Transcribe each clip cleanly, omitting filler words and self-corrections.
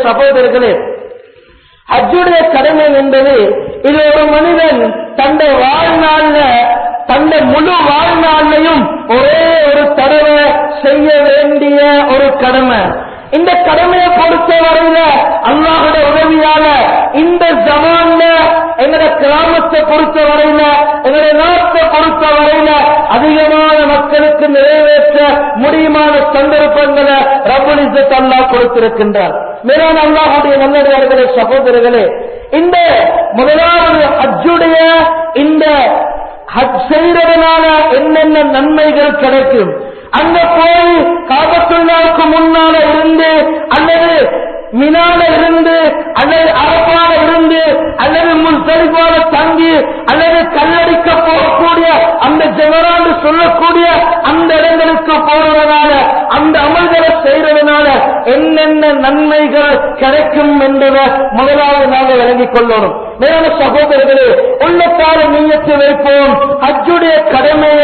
சகோதரர்களே, ஹஜ்ஜுடைய கடமை என்பது இது ஒரு மனிதன் தன்னை வாழ்நாள்ல தன்னை முழு வாழ்நாளையும் ஒரே ஒரு தடவை செய்ய வேண்டிய ஒரு கடமை. இந்த கடமையை பொறுத்த வரையில அல்லாஹுடைய உதவியால இந்த ஜமான்ல எங்கட கிராமத்தை பொறுத்த வரையில எங்களுடைய நாட்டை பொறுத்த வரையில அதிகமான மக்களுக்கு நிறைவேற்ற முடியுமான சந்தர்ப்பங்களை ரப்பல் இஸ்ஸத் அல்லாஹ் கொடுத்திருக்கின்றார். மேலான அல்லாஹுடைய நல்லடியார்களே, சகோதரர்களே, இந்த முதலாவது ஹஜ்ஜுடைய இந்த ஹஜ் செய்யறதுனால என்னென்ன நன்மைகள் கிடைக்கும், அங்க போய் காபத்துல்லாவுக்கு முன்னால இருந்து அல்லது மினால இருந்து அல்லது அரபால இருந்து அல்லது முஸ்தலிஃபால தங்கி அல்லது கல்லடிக்க போகக்கூடிய அந்த ஜமரான்னு சொல்லக்கூடிய அந்த இடங்களுக்கு போறதுனால அந்த அமல்களை செய்யறதுனால என்னென்ன நன்மைகள் கிடைக்கும் என்பதை முதலாவது நாங்கள் விளங்கிக் கொள்ளணும். மேலான சகோதரர்களே, உள்ளத்தால நீயத்து வைப்போம். ஹஜ்ஜுடைய கடமைய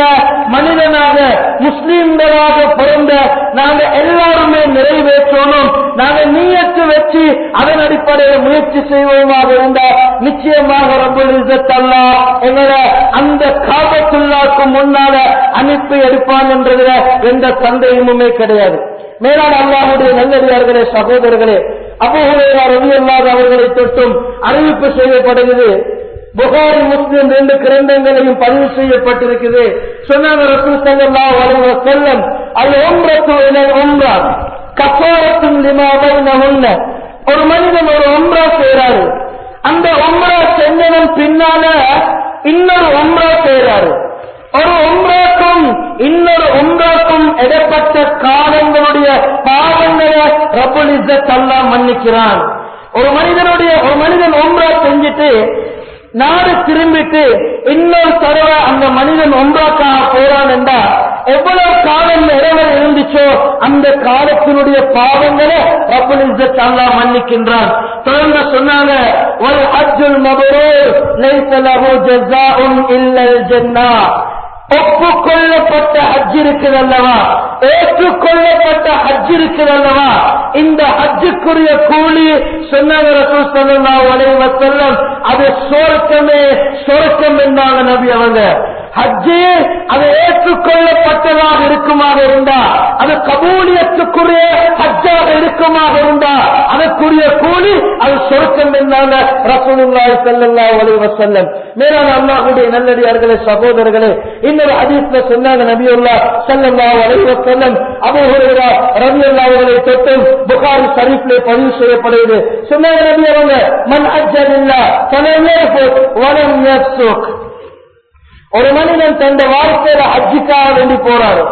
மனிதனாக முஸ்லிம்களாக பிறந்த நாங்க எல்லாருமே நிறைவேற்றணும். நாங்க நீயத்து வச்சு அதன் அடிப்படையில் முயற்சி செய்வோமாக இருந்தால் நிச்சயமாக ரப்பல் இஸ்ஸத் அல்லாஹ் எங்களை அந்த காபத்துல்லாஹ்க்கு முன்னால அனுப்பி எடுப்பான் என்றதுல எந்த சந்தேகமுமே கிடையாது. மேலான அல்லாஹ்வுடைய நல்லடியார்களே, சகோதரர்களே, அபூ ஹுரைரா ரலியல்லாஹு அவர்களை தொட்டும் அறிவிப்பு செய்யப்படுகிறது. புகாரி முஸ்லிம் 2 கிரந்தங்களையும் பதிவு செய்யப்பட்டிருக்கிறது. சொன்னாங்க ரசூல் ஸல்லல்லாஹு அலைஹி வஸல்லம், அல் உம்ரத்து இலல் உம்ரா கஃபாரத்துன் லிமா பைனஹுன்ன. ஒரு மனிதன் ஒரு உம்ரா செய்றாரு, அந்த உம்ரா செஞ்சதன் பின்னால இன்னொரு உம்ரா செய்றாரு. ஒரு உம்ராக்கும் இன்னொரு உம்ராக்கும் இடப்பட்ட காலங்களுடைய பாவங்களை ரப்பல் இஸ்ஸத் அல்லாஹ் மன்னிக்கிறான். ஒரு மனிதன் உம்ரா செஞ்சுட்டு நாடு திரும்பிட்டு இன்னொரு தடவை அந்த மனிதன் உம்ராக்காக போறான் என்றா எவ்வளவு காலம் இறைவன் இருந்துச்சோ அந்த காலத்தினுடைய பாவங்களை ரப்பல் இஸ்ஸத் அல்லாஹ் மன்னிக்கின்றான். தொடர்ந்து சொன்னாங்க, வல் ஹஜ்ஜுல் மப்ரூர் லைஸ லஹு ஜஸாஉன் இல்லல் ஜன்னah. ஒப்புக்கொள்ளப்பட்ட ஹஜ் இருக்கிறதல்லவா, ஏற்றுக்கொள்ளப்பட்ட ஹஜ் இருக்கிறதல்லவா, இந்த ஹஜ்ஜுக்குரிய கூலி சொன்னாங்க ரசூல் ஸல்லல்லாஹு அலைஹி வஸல்லம், அது சொர்க்கம் என்றாங்க நபி அவங்க. ஹஜ்ஜு அது ஏற்றுக்கொள்ளப்பட்டதாக இருக்குமாக இருந்தா, அது கபூலியத்துக்குரிய ஹஜ்ஜாக இருக்குமாக இருந்தா அதற்குரிய கூலி அது சொர்க்கம் என்றாங்க ரசூலுல்லாஹி ஸல்லல்லாஹு அலைஹி வஸல்லம். மேலான அல்லாஹ்வுடைய நல்லடியார்களே, சகோதரர்களே, இன்னொரு ஹதீஸ்ல சொன்னாங்க நபியுல்லாஹ் ஸல்லல்லாஹு அலைஹி வஸல்லம், அபூ ஹுரைரா ரலியல்லாஹு அவர்களை தொட்டு புகாரி ஷரீஃப்ல பதிவு செய்யப்படுகிறது. சொன்னாங்க நபி அவங்க, மன் ஹஜ்ஜலில்லாஹ் ஃபலம் யர்ஃபுத் வலம் யஃசுக். ஒரு மனிதன் தந்த வாழ்க்கையில ஹஜ்ஜுக்காக வேண்டி போறாரு,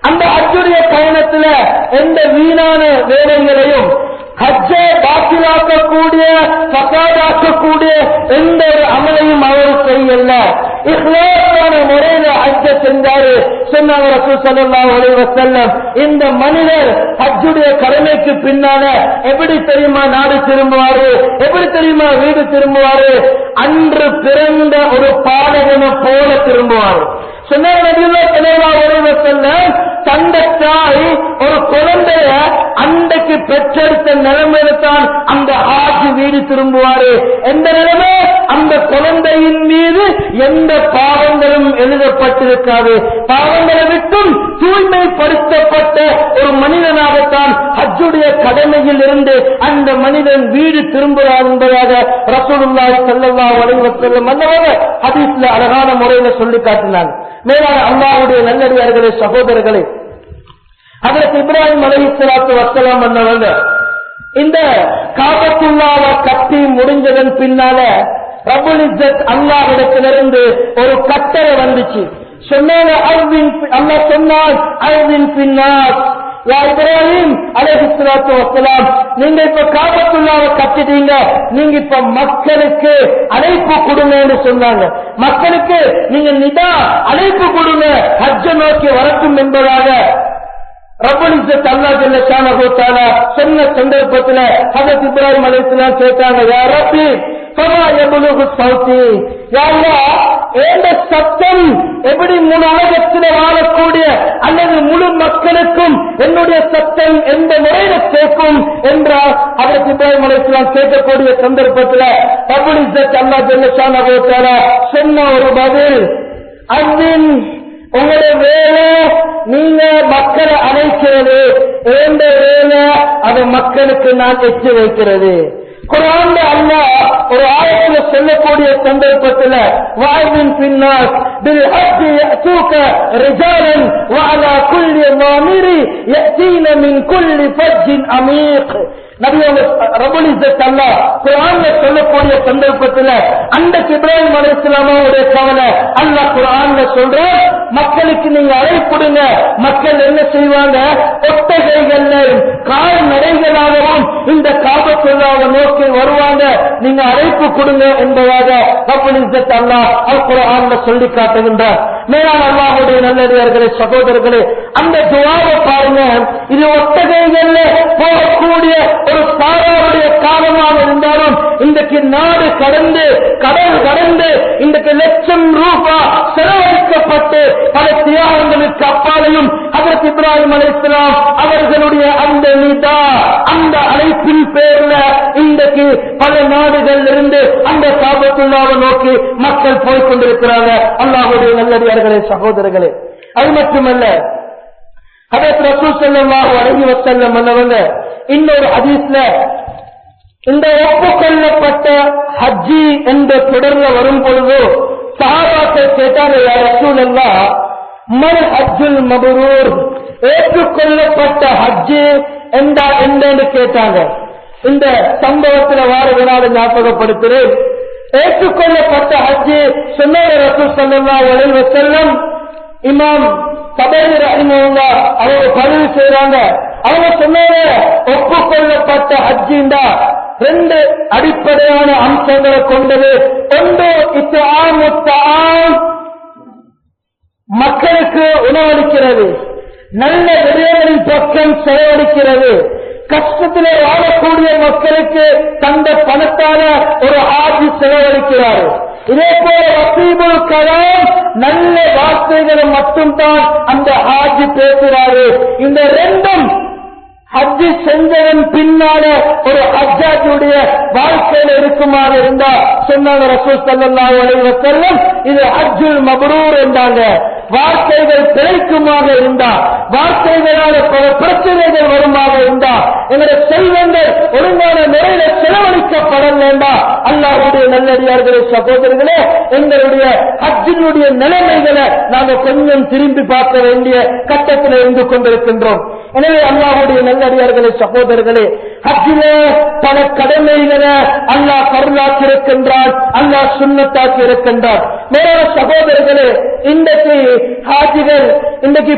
அந்த ஹஜ்ஜுடைய பயணத்துல எந்த வீணான வேலைகளையும் ஹஜ்ஜை பாத்திலாக்கக்கூடிய ஃபஸாதாக்கக்கூடிய எந்த ஒரு அமலையும் அவர் செய்யல. இஹ்லாஸான முறையில ஹஜ்ஜை செஞ்சாரு. சொன்னாங்க ரசூல் ஸல்லல்லாஹு அலைஹி வஸல்லம், இந்த மனிதர் ஹஜ்ஜுடைய கடமைக்கு பின்னால எப்படி தெரியுமா நாடு திரும்புவாரு, எப்படி தெரியுமா வீடு திரும்புவாரு, அன்று பிறந்த ஒரு பாடகனை போல திரும்புவாரு. சொன்னாங்க நபியுல்லாஹ் ஸல்லல்லாஹு அலைஹி வஸல்லம், தந்த தாய் ஒரு குழந்தைய அன்றைக்கு பெற்றெடுத்த நிலைமையில தான் அந்த ஹாஜி வீடு திரும்புவாரு. எந்த நிலைமை, அந்த குழந்தையின் மீது எந்த பாவங்களும் எழுதப்பட்டிருக்காது. பாவங்களை விட்டும் தூய்மைப்படுத்தப்பட்ட ஒரு மனிதனாகத்தான் ஹஜ்ஜுடைய கடமையில் இருந்து அந்த மனிதன் வீடு திரும்புகிறார் என்பதாக ரசூலுல்லாஹி ஸல்லல்லாஹு அலைஹி வஸல்லம் அன்னவங்க ஹதீஸ்ல அழகான முறையில சொல்லி காட்டினாங்க. மேலான அல்லாஹ்வுடைய நல்லடியார்களே, சகோதரர்களே, ஹஜ்ரத் இப்ராஹிம் அலைஹிஸ்ஸலாத்து வஸ்ஸலாம் அன்னவங்க இந்த காபத்துல்லாஹ்வை கட்டி முடிஞ்சதன் பின்னால ரப்பல் இஸ்ஸத் அல்லாஹ்விடத்திலிருந்து ஒரு கட்டளை வந்துச்சு. சொன்னாங்க, அல்லாஹ் சொன்னான், அல்வின் பின்னாஸ் யா இப்ராஹிம் அலைஹிஸ்ஸலாத்து வஸ்ஸலாம், நீங்க இப்ப காபத்துல்லாஹ்வை கட்டிட்டீங்க, நீங்க இப்ப மக்களுக்கு அழைப்பு கொடுங்கன்னு சொன்னாங்க. மக்களுக்கு நீங்க நிதா அழைப்பு கொடுங்க, ஹஜ்ஜை நோக்கி வரட்டும் என்பதாக ரப்பல் இஸ்ஸத் அல்லாஹ் ஜல்ல ஷானஹு தஆலா சொன்ன சந்தர்ப்பத்தில் ஹஜ்ரத் இப்ராஹிம் அலைஹிஸ்ஸலாம் கேட்டாங்க, யா ரப்பி ஃபமா யபுலுகு ஸௌதி, யா அல்லாஹ் என்ற சத்தம் எப்படி முழு உலகத்தில் வாழக்கூடிய அல்லது முழு மக்களுக்கும் என்னுடைய சத்தம் எந்த முறையில கேட்கும் என்றால் அதற்கு இப்ராஹிம் அலைஹிஸ்ஸலாம் கேட்கக்கூடிய சந்தர்ப்பத்தில் ரப்புல் இஸ்ஸத் அல்லாஹ் ஜல்லஷானஹு வ தஆலா சொன்ன ஒரு பதில், அன்னின் உங்களுடைய வேலை நீங்க மக்களை அழைக்கிறது, எந்த வேலை அதை மக்களுக்கு நான் எச்சு வைக்கிறது. குர்ஆன்ல அல்லாஹ் ஒரு ஆயத்துல சொல்லக்கூடிய சந்தர்ப்பத்தில் வாய்வின் பின்னாஸ் பில் ஹஜ்ஜி யஅதூக ரிஜாலன் வ அலா குல்லி மாமிரி யஅதீன மின் குல்லி ஃபஜ்ஜின் அமீக். நபி ரப்புல் இஸ்ஸத் அல்லாஹ் குர்ஆன்ல சொல்லக்கூடிய சந்தர்ப்பத்தில் அந்த இப்ராஹிம் அலைஹிஸ்ஸலாமுடைய கவலை அல்லாஹ் குர்ஆன்ல சொல்ற, மக்களுக்கு நீங்க அழைப்புடுங்க, மக்கள் என்ன செய்வாங்க, ஒட்டகைகள்ல கால்நடைகளாகவும் இந்த காபத்துல்லாஹ்வை நோக்கி வருவாங்க, நீங்க அழைப்பு கொடுங்க என்பதாக ரப்புல் இஸ்ஸத் அல்லாஹ் அல் குர்ஆன்ல சொல்லி காட்டுகின்றார். மேலான அல்லாஹ்வுடைய நல்லடியார்களே, சகோதரர்களே, அந்த துஆவை பாருங்க. இது ஒட்டகைகள்ல போகக்கூடிய ஒரு சாராருடைய காலமாக இருந்தாலும் இன்றைக்கு நாடு கடந்து கடல் கடந்து இன்றைக்கு லட்சம் ரூபாய் செலவழிக்கப்பட்டு பல தியாகங்களுக்கு அப்பாலையும் ஹஜ்ரத் இப்ராஹிம் அலைஹிஸ்ஸலாம் அவர்களுடைய அந்த நிதா அந்த அழைப்பின் பேர்ல இன்றைக்கு பல நாடுகள் இருந்து அந்த காபத்துல்லாஹ்வை நோக்கி மக்கள் போய் கொண்டிருக்கிறாங்க. அல்லாஹ்வுடைய நல்லடியார்களே, சகோதரர்களே, அது மட்டுமல்ல, ஹஜ்ரத் ரசூல் ஸல்லல்லாஹு அலைஹி வஸல்லம் அவர்கள் இன்னொரு ஹதீஸ்ல இந்த ஒப்புக்கொள்ளப்பட்ட ஹஜ்ஜி என்ற தொடர்ல வரும் பொழுது சஹாபாக்கள் கேட்டாங்க, யா ரசூலல்லாஹ் மல் ஹஜ்ஜுல் மப்ரூர், ஏற்றுக்கொள்ளப்பட்ட ஹஜ்ஜி என்று கேட்டாங்க. இந்த சம்பவத்தில் வாரதினால ஞாபகப்படுத்துகிறேன். ஏற்றுக்கொள்ளப்பட்ட ஹஜ்ஜி சொன்ன ரசூல் ஸல்லல்லாஹு அலைஹி வஸல்லம் இமாம் தபரி ரஹிமஹுல்லாஹ் அவங்க பதிவு செய்றாங்க. அவங்க சொன்னாங்க, ஒப்புக்கொள்ளப்பட்ட ஹஜ்ஜிண்டா ரெண்டு அடிப்படையான அம்சங்களை கொண்டது. ஒன்று இத்ஆமு தஆம், மக்களுக்கு உணவளிக்கிறது, நல்ல விடயங்களின் பக்கம் செலவழிக்கிறது. கஷ்டத்திலே வாழக்கூடிய மக்களுக்கு தந்த பணத்தால ஒரு ஹாஜி செலவழிக்கிறார். இதே போல வசீபுல் கலாம், நல்ல வார்த்தைகளை மட்டும்தான் அந்த ஹாஜி பேசுறாரு. இந்த ரெண்டும் ஹஜ்ஜி செஞ்சவன் பின்னால ஒரு ஹஜ்ஜாஜுடைய வாழ்க்கையில இருக்குமாக இருந்தா சொன்னாங்க ரசூல் ஸல்லல்லாஹு அலைஹி வஸல்லம், இது ஹஜ்ஜுல் மப்ரூர் என்றாங்க. வார்த்தைகள் பிழைக்குமாக இருந்தா, வார்த்தைகளால பல பிரச்சனைகள் வருமாக இருந்தா, எங்களுடைய செல்வங்கள் ஒழுங்கான முறையில செலவழிக்கப்பட வேண்டாம். அல்லாஹ்வுடைய நல்லடியார்களே, சகோதரர்களே, எங்களுடைய ஹஜ்ஜினுடைய நிலைமைகளை நாங்கள் கொஞ்சம் திரும்பி பார்க்க வேண்டிய கட்டத்தில் இருந்து கொண்டிருக்கின்றோம். எனவே அல்லாஹ்வுடைய நல்லடியார்களே, சகோதரர்களே, ஹஜ்ஜில பல கடமைகளை அல்லாஹ் ஃபர்லாக்கி இருக்கின்றான், அல்லாஹ் சுன்னத்தாக்கி இருக்கின்றான். மேலான சகோதரர்களே, இன்றைக்கு ஹாஜிகள் இன்றைக்கு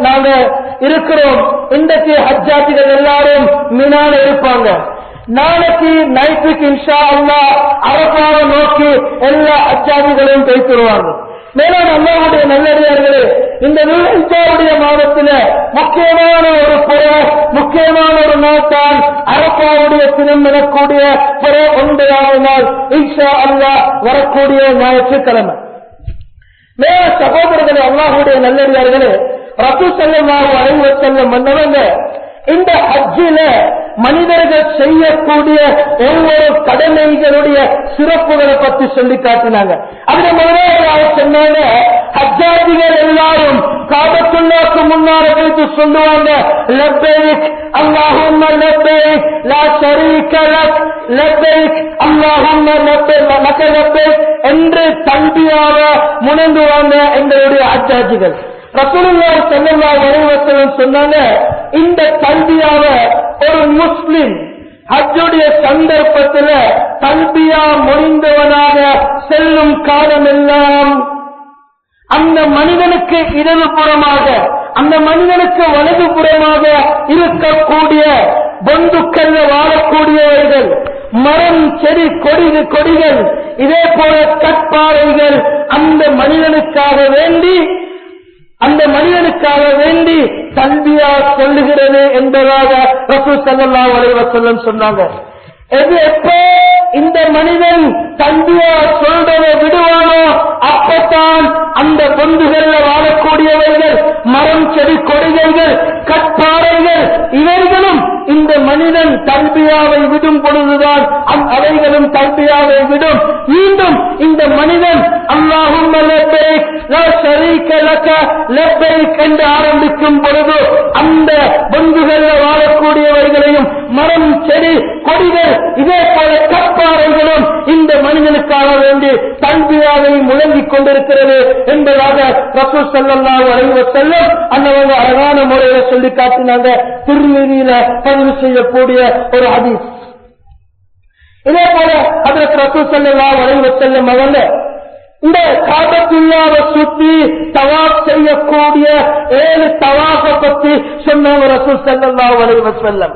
நாங்க இருக்கிறோம். இன்றைக்கு ஹஜ்ஜாஜிகள் எல்லாரும் மினால இருப்பாங்க. நாளைக்கு நைட்டுக்கு இன்ஷா அல்லாஹ் அரபாவை நோக்கி எல்லா ஹஜ்ஜாஜிகளையும் பேசிடுவாங்க. மேலான அல்லாஹ்வுடைய நல்லடியார்களே, இந்த துல்ஹிஜ்ஜாவுடைய மாதத்தில் முக்கியமான ஒரு முக்கியமான ஒரு நாள் தான் அரபாவுடைய திருமணக்கூடிய 9வது நாள் இன்ஷா அல்லாஹ் வரக்கூடிய ஞாயிற்றுக்கிழமை. மேல சகோதரர்களே, அல்லாஹ்வுடைய நல்லடியார்களே, ரசூல் ஸல்லல்லாஹு அலைஹி வஸல்லம் மன்னவங்க இந்த ஹஜ்ஜில மனிதர்கள் செய்யக்கூடிய ஒவ்வொரு கடமைகளுடைய சிறப்புகளை பற்றி சொல்லி காட்டினாங்க. அதுல முதலாவது சொன்னாங்க, ஹஜ்ஜாஜிகள் எல்லாரும் காபத்துல்லாஹ்க்கு முன்னால போயிட்டு சொல்லுவாங்க, லப்பைக் அல்லாஹும்ம லப்பைக் லா ஷரீக லக் லப்பைக் அல்லாஹும்ம லப்பைக் லக லப்பைக் என்று தல்பியாவ முழங்குவாங்க எங்களுடைய ஹஜ்ஜாஜிகள். ரசூலுல்லாஹி ஸல்லல்லாஹு அலைஹி வஸல்லம் சொன்னாங்க, இந்த தல்பியாவ ஒரு முஸ்லிம் ஹஜ்ஜுடைய சந்தர்ப்பத்தில் தல்பியா முடிந்தவனாக செல்லும் காலமெல்லாம் அந்த மனிதனுக்கு இடதுபுறமாக அந்த மனிதனுக்கு வலதுபுறமாக இருக்கக்கூடிய பந்துக்கல்ல வாழக்கூடியவர்கள், மரம் செடி கொடிகள், இதே போல கற்பாறைகள் அந்த மனிதனுக்காக வேண்டி தல்பியா சொல்லுகிறது என்பதாக ரசூல் ஸல்லல்லாஹு அலைஹி வஸல்லம் சொன்னாங்க. எப்ப இந்த மனிதன் தம்பியா சொல்றதை விடுவானோ அப்பத்தான் அந்த பொந்துகள்ல வாழக்கூடியவர்கள், மரம் செடி கொடிகைகள் கற்பாறைகள் இவர்களும் இந்த மனிதன் தல்பியாவை விடும் பொழுதுதான் அவைகளும் தல்பியாவை விடும். மீண்டும் இந்த மனிதன் அல்லாஹும்ம லப்பைக் லா ஷரீக லக லப்பைக் என்று ஆரம்பிக்கும் பொழுது அந்த பொந்துகள்ல வாழக்கூடியவர்களையும் மரம் செடி கொடிகள் இதே போல கற்பாறைகளும் இந்த மனிதனுக்காக வேண்டி தல்பியாவை முழங்கிக் கொண்டிருக்கிறது என்பதாக ரசூல் ஸல்லல்லாஹு அலைஹி வஸல்லம் அன்னவங்க அழகான முறையில சொல்லி காட்டினாங்க. திருமதியில பதிவு செய்யக்கூடிய ஒரு ஹதீஸ். இதே போல ஹஜ்ரத் ரசூல் ஸல்லல்லாஹு அலைஹி வஸல்லம் அவங்க இந்த காபத்துல்லாவை சுத்தி தவாப் செய்யக்கூடிய 7 தவாஃபை பத்தி சொன்னாங்க ரசூல் ஸல்லல்லாஹு அலைஹி வஸல்லம்.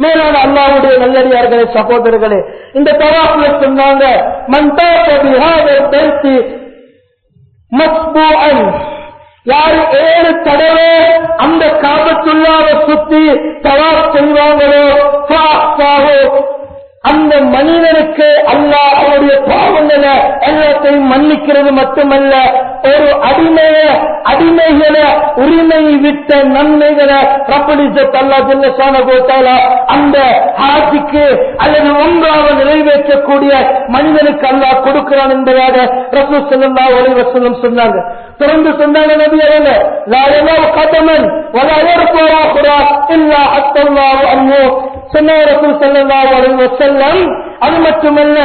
மேலான அல்லாஹ்வுடைய நல்லடியார்களே, சகோதரர்களே, இந்த தவாஃப்ல சொன்னாங்க, மன் தாஃப பிஹாதல் பைத்தி மஸ்பூஅன், யார் 7 தடவை அந்த காபத்துல்லாவை சுத்தி தவாஃப் செய்வாங்களோ அந்த மனிதனுக்கு அல்லாஹ் அவருடைய பாவங்களை எல்லாத்தையும் மன்னிக்கிறது மட்டுமல்ல, ஒரு அடிமைகளை உரிமை விட்ட நன்மைகளை ரப்பல் இஸ்ஸத் அல்லாஹ் ஜல்ல ஷானஹு வ தஆலா அந்த ஹாஜிக்கு அல்லது உம்ராவை நிறைவேற்றக்கூடிய மனிதனுக்கு அல்லாஹ் கொடுக்கிறான் என்பதாக ரசூல் ஸல்லல்லாஹு அலைஹி வஸல்லம் சொன்னாங்க. தொடர்ந்து சொன்னாங்க நபி அவங்க, லா யலவு கதமன் வலா யர்ஃபு ஆഖിറா இல்லா அத்தல்லாஹு அன்ஹு. சொன்னார் ரசூல் ஸல்லல்லாஹு அலைஹி வஸல்லம், அது மட்டுமல்ல,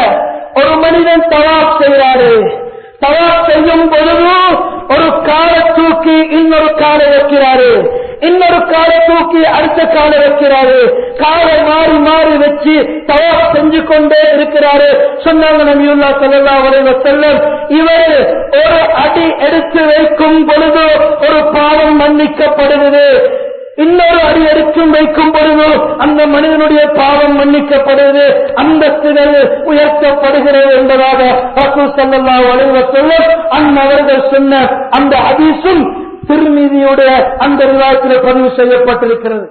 ஒரு மனிதன் தவாப் செய்கிறாரு, தவாப் செய்யும் பொழுது ஒரு காலை தூக்கி இன்னொரு காலை வைக்கிறாரு, இன்னொரு காலை தூக்கி அடுத்த காலை வைக்கிறாரு, காலை மாறி மாறி வச்சு தவாப் செஞ்சு கொண்டே இருக்கிறாரு. சொன்னாங்க நபியுல்லாஹ் ஸல்லல்லாஹு அலைஹி வஸல்லம், இவர் ஒரு அடி எடுத்து வைக்கும் பொழுது ஒரு பாவம் மன்னிக்கப்படுகிறது, இன்னொரு அடி எடுத்தும் வைக்கும் பொழுது அந்த மனிதனுடைய பாவம் மன்னிக்கப்படுகிறது, அந்தஸ்துகள் உயர்த்தப்படுகிறது என்பதாக ரசூல் ஸல்லல்லாஹு அலைஹி வஸல்லம் அன்னவர்கள் சொன்ன அந்த ஹதீஸும் திருமிதியுடைய அந்த ரிவாயத்தில் பதிவு செய்யப்பட்டிருக்கிறது.